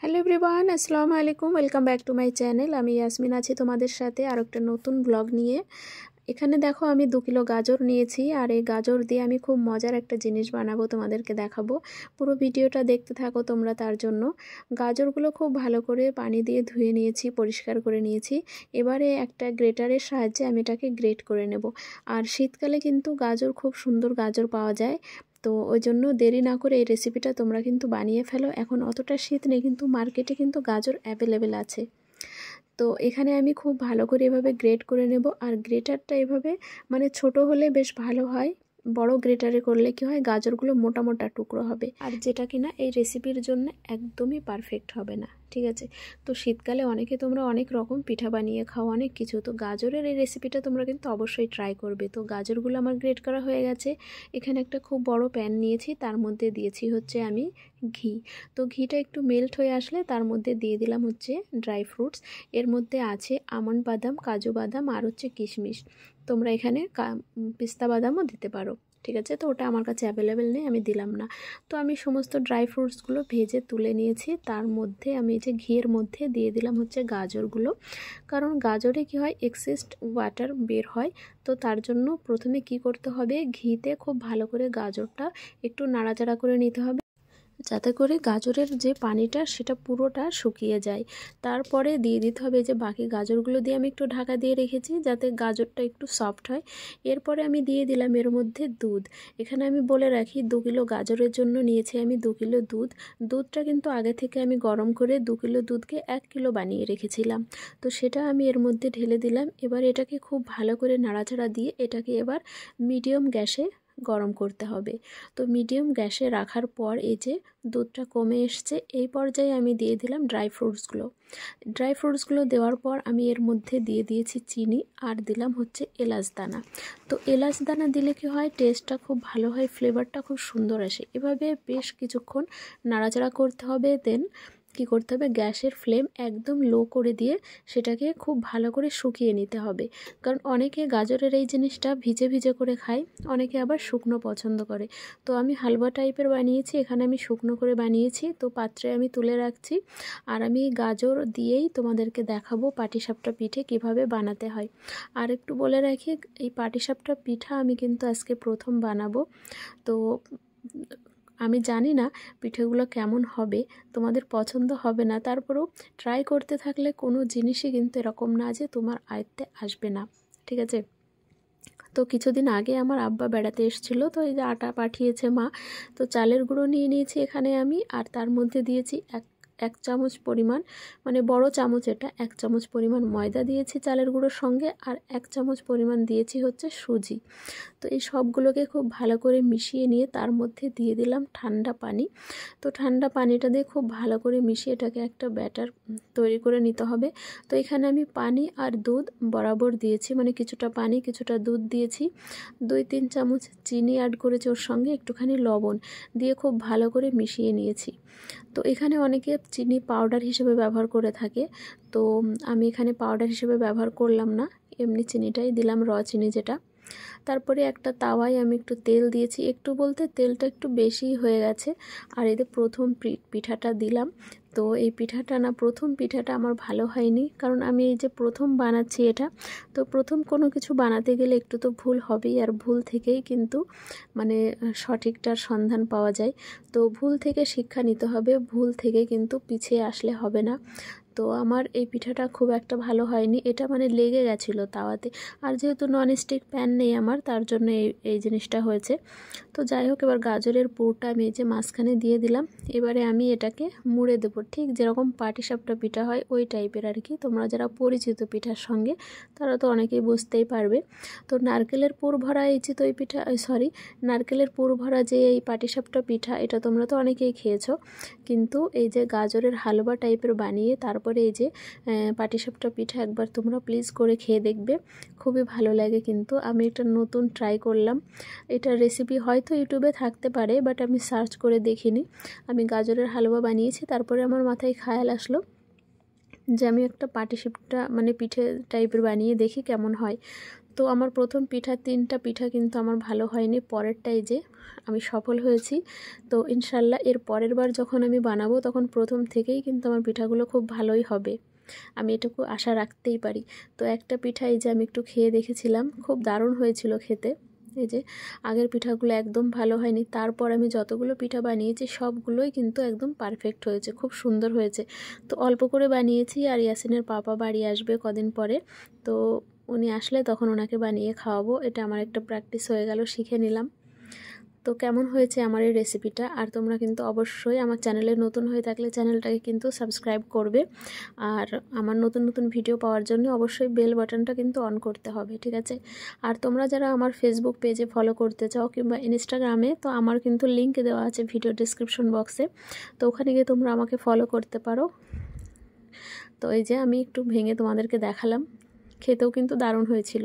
Hello everyone, আসসালামু আলাইকুম। Welcome back to my channel. আমি ইয়াসমিন আছি তোমাদের সাথে আর একটা নতুন ব্লগ নিয়ে। এখানে দেখো আমি 2 কিলো গাজর নিয়েছি আর এই গাজর দিয়ে আমি খুব মজার একটা জিনিস বানাবো, তোমাদেরকে দেখাবো। পুরো ভিডিওটা দেখতে থাকো তোমরা। তার জন্য গাজরগুলো খুব ভালো করে পানি দিয়ে ধুয়ে নিয়েছি, পরিষ্কার করে নিয়েছি। এবারে একটা গ্রেটারের সাহায্যে আমি এটাকে গ্রেট করে নেব। আর শীতকালে কিন্তু গাজর, খুব সুন্দর গাজর পাওয়া যায়। তো ওই জন্য দেরি না করে এই রেসিপিটা তোমরা কিন্তু বানিয়ে ফেলো। এখন অতটা শীত নেই, কিন্তু মার্কেটে কিন্তু গাজর অ্যাভেলেবেল আছে। তো এখানে আমি খুব ভালো করে এভাবে গ্রেট করে নেব। আর গ্রেটারটা এভাবে মানে ছোট হলে বেশ ভালো হয়, বড় গ্রেটারে করলে কি হয়, গাজরগুলো মোটা মোটা টুকরো হবে, আর যেটা কিনা এই রেসিপির জন্য একদমই পারফেক্ট হবে না। ঠিক আছে, তো শীতকালে অনেকে তোমরা অনেক রকম পিঠা বানিয়ে খাও, অনেক কিছু। তো গাজরের এই রেসিপিটা তোমরা কিন্তু অবশ্যই ট্রাই করবে। তো গাজরগুলো আমার গ্রেট করা হয়ে গেছে। এখানে একটা খুব বড় প্যান নিয়েছি, তার মধ্যে দিয়েছি হচ্ছে আমি ঘি। তো ঘিটা একটু মেল্ট হয়ে আসলে তার মধ্যে দিয়ে দিলাম হচ্ছে ড্রাই ফ্রুটস। এর মধ্যে আছে আমন্ড বাদাম, কাজু বাদাম আর হচ্ছে কিশমিশ। তোমরা এখানে পিস্তা বাদামও দিতে পারো। ঠিক আছে, তো ওটা আমার কাছে অ্যাভেলেবেল নেই, আমি দিলাম না। তো আমি সমস্ত ড্রাই ফ্রুটসগুলো ভেজে তুলে নিয়েছি। তার মধ্যে আমি যে ঘিয়ের মধ্যে দিয়ে দিলাম হচ্ছে গাজরগুলো। কারণ গাজরে কি হয়, এক্সেস ওয়াটার বের হয়। তো তার জন্য প্রথমে কি করতে হবে, ঘিতে খুব ভালো করে গাজরটা একটু নাড়াচাড়া করে নিতে হবে, যাতে করে গাজরের যে পানিটা সেটা পুরোটা শুকিয়ে যায়। তারপরে দিয়ে দিতে হবে যে বাকি গাজরগুলো দিয়ে আমি একটু ঢাকা দিয়ে রেখেছি, যাতে গাজরটা একটু সফট হয়। এরপরে আমি দিয়ে দিলাম এর মধ্যে দুধ। এখানে আমি বলে রাখি, 2 কিলো গাজরের জন্য নিয়েছি আমি 2 কিলো দুধ। দুধটা কিন্তু আগে থেকে আমি গরম করে 2 কিলো দুধকে 1 কিলো বানিয়ে রেখেছিলাম। তো সেটা আমি এর মধ্যে ঢেলে দিলাম। এবার এটাকে খুব ভালো করে নাড়াচাড়া দিয়ে এটাকে এবার মিডিয়াম গ্যাসে গরম করতে হবে। তো মিডিয়াম গ্যাসে রাখার পর এই যে দুধটা কমে এসছে, এই পর্যায়ে আমি দিয়ে দিলাম ড্রাই ফ্রুটসগুলো দেওয়ার পর আমি এর মধ্যে দিয়ে দিয়েছি চিনি আর দিলাম হচ্ছে এলাচ দানা। তো এলাচ দানা দিলে কি হয়, টেস্টটা খুব ভালো হয়, ফ্লেভারটা খুব সুন্দর আসে। এভাবে বেশ কিছুক্ষণ নাড়াচাড়া করতে হবে। দেন কি করতে হবে, গ্যাসের ফ্লেম একদম লো করে দিয়ে সেটাকে খুব ভালো করে শুকিয়ে নিতে হবে। কারণ অনেকে গাজরের এই জিনিসটা ভিজে ভিজে করে খায়, অনেকে আবার শুকনো পছন্দ করে। তো আমি হালুয়া টাইপের বানিয়েছি, এখানে আমি শুকনো করে বানিয়েছি। তো পাত্রে আমি তুলে রাখছি। আর আমি গাজর দিয়েই তোমাদেরকে দেখাবো পাটিসাপটা পিঠে কিভাবে বানাতে হয়। আর একটু বলে রাখি, এই পাটিসাপটা পিঠা আমি কিন্তু আজকে প্রথম বানাবো। তো আমি জানি না পিঠেগুলো কেমন হবে, তোমাদের পছন্দ হবে না। তারপরেও ট্রাই করতে থাকলে কোনো জিনিসই কিন্তু এরকম না যে তোমার আয়ত্তে আসবে না। ঠিক আছে, তো কিছুদিন আগে আমার আব্বা বেড়াতে এসেছিলো, তো এই যে আটা পাঠিয়েছে মা। তো চালের গুঁড়ো নিয়ে নিয়েছি এখানে আমি, আর তার মধ্যে দিয়েছি এক চামচ পরিমাণ, মানে বড় চামচ এটা, 1 চামচ পরিমাণ ময়দা দিয়েছি চালের গুঁড়োর সঙ্গে, আর 1 চামচ পরিমাণ দিয়েছি হচ্ছে সুজি। তো এই সবগুলোকে খুব ভালো করে মিশিয়ে নিয়ে তার মধ্যে দিয়ে দিলাম ঠান্ডা পানি। তো ঠান্ডা পানিটা দিয়ে খুব ভালো করে মিশিয়ে এটাকে একটা ব্যাটার তৈরি করে নিতে হবে। তো এখানে আমি পানি আর দুধ বরাবর দিয়েছি, মানে কিছুটা পানি কিছুটা দুধ দিয়েছি। 2-3 চামচ চিনি অ্যাড করেছি, ওর সঙ্গে একটুখানি লবণ দিয়ে খুব ভালো করে মিশিয়ে নিয়েছি। তো এখানে অনেকে চিনি পাউডার হিসেবে ব্যবহার করে থাকে, তো আমি এখানে পাউডার হিসেবে ব্যবহার করলাম না, এমনি চিনিটাই দিলাম, র চিনি যেটা। তারপরে একটা তাওয়ায় আমি একটু তেল দিয়েছি, একটু বলতে তেলটা একটু বেশিই হয়ে গেছে। আর এতে প্রথম পিঠাটা দিলাম। তো এই পিঠাটা না, প্রথম পিঠাটা আমার ভালো হয়নি, কারণ আমি এই যে প্রথম বানাচ্ছি এটা। তো প্রথম কোনো কিছু বানাতে গেলে একটু তো ভুল হবেই, আর ভুল থেকেই কিন্তু মানে সঠিকটার সন্ধান পাওয়া যায়। তো ভুল থেকে শিক্ষা নিতে হবে, ভুল থেকে কিন্তু পিছিয়ে আসলে হবে না। তো আমার এই পিঠাটা খুব একটা ভালো হয়নি, এটা মানে লেগে গেছিলো তাওয়াতে। আর যেহেতু ননস্টিক প্যান নেই আমার, তার জন্য এই জিনিসটা হয়েছে। তো যাই হোক, এবার গাজরের পুরটা আমি এই যে মাঝখানে দিয়ে দিলাম। এবারে আমি এটাকে মুড়ে দেবো, ঠিক যেরকম পাটিসাপটা পিঠা হয় ওই টাইপের আর কি। তোমরা যারা পরিচিত পিঠার সঙ্গে তারা তো অনেকেই বুঝতেই পারবে। তো নারকেলের পুর ভরা এই চিতই পিঠা, নারকেলের পুর ভরা যে এই পাটিসাপটা পিঠা, এটা তোমরা তো অনেকেই খেয়েছো। কিন্তু এই যে গাজরের হালুয়া টাইপের বানিয়ে তারপরে এই যে পাটিসাপটা পিঠা একবার তোমরা প্লিজ করে খেয়ে দেখবে, খুবই ভালো লাগে। কিন্তু আমি একটা নতুন ট্রাই করলাম, এটার রেসিপি হয়তো ইউটিউবে থাকতে পারে, বাট আমি সার্চ করে দেখিনি। আমি গাজরের হালুয়া বানিয়েছি, তারপরে আমার মাথায় খেয়াল আসলো যে আমি একটা পাটিসাপটা মানে পিঠে টাইপের বানিয়ে দেখি কেমন হয়। তো আমার প্রথম পিঠা 3টা পিঠা কিন্তু আমার ভালো হয়নি, পরেরটাই যে আমি সফল হয়েছি। তো ইনশাল্লাহ এর পরের বার যখন আমি বানাবো তখন প্রথম থেকেই কিন্তু আমার পিঠাগুলো খুব ভালোই হবে, আমি এটুকু আশা রাখতেই পারি। তো একটা পিঠা এই যে আমি একটু খেয়ে দেখেছিলাম, খুব দারুণ হয়েছিল খেতে। এই যে আগের পিঠাগুলো একদম ভালো হয়নি, তারপর আমি যতগুলো পিঠা বানিয়েছি সবগুলোই কিন্তু একদম পারফেক্ট হয়েছে, খুব সুন্দর হয়েছে। তো অল্প করে বানিয়েছি, আর ইয়াসিনের পাপা বাড়ি আসবে কদিন পরে, তো উনি আসলে তখন ওনাকে বানিয়ে খাওয়াবো। এটা আমার একটা প্র্যাকটিস হয়ে গেল, শিখে নিলাম। তো কেমন হয়েছে আমার এই রেসিপিটা, আর তোমরা কিন্তু অবশ্যই আমার চ্যানেলে নতুন হয়ে থাকলে চ্যানেলটাকে কিন্তু সাবস্ক্রাইব করবে, আর আমার নতুন নতুন ভিডিও পাওয়ার জন্য অবশ্যই বেল বাটনটা কিন্তু অন করতে হবে, ঠিক আছে। আর তোমরা যারা আমার ফেসবুক পেজে ফলো করতে চাও কিংবা ইনস্টাগ্রামে, তো আমার কিন্তু লিঙ্ক দেওয়া আছে ভিডিও ডিসক্রিপশন বক্সে, তো ওখানে গিয়ে তোমরা আমাকে ফলো করতে পারো। তো এই যে আমি একটু ভেঙে তোমাদেরকে দেখালাম, খেতেও কিন্তু দারুণ হয়েছিল।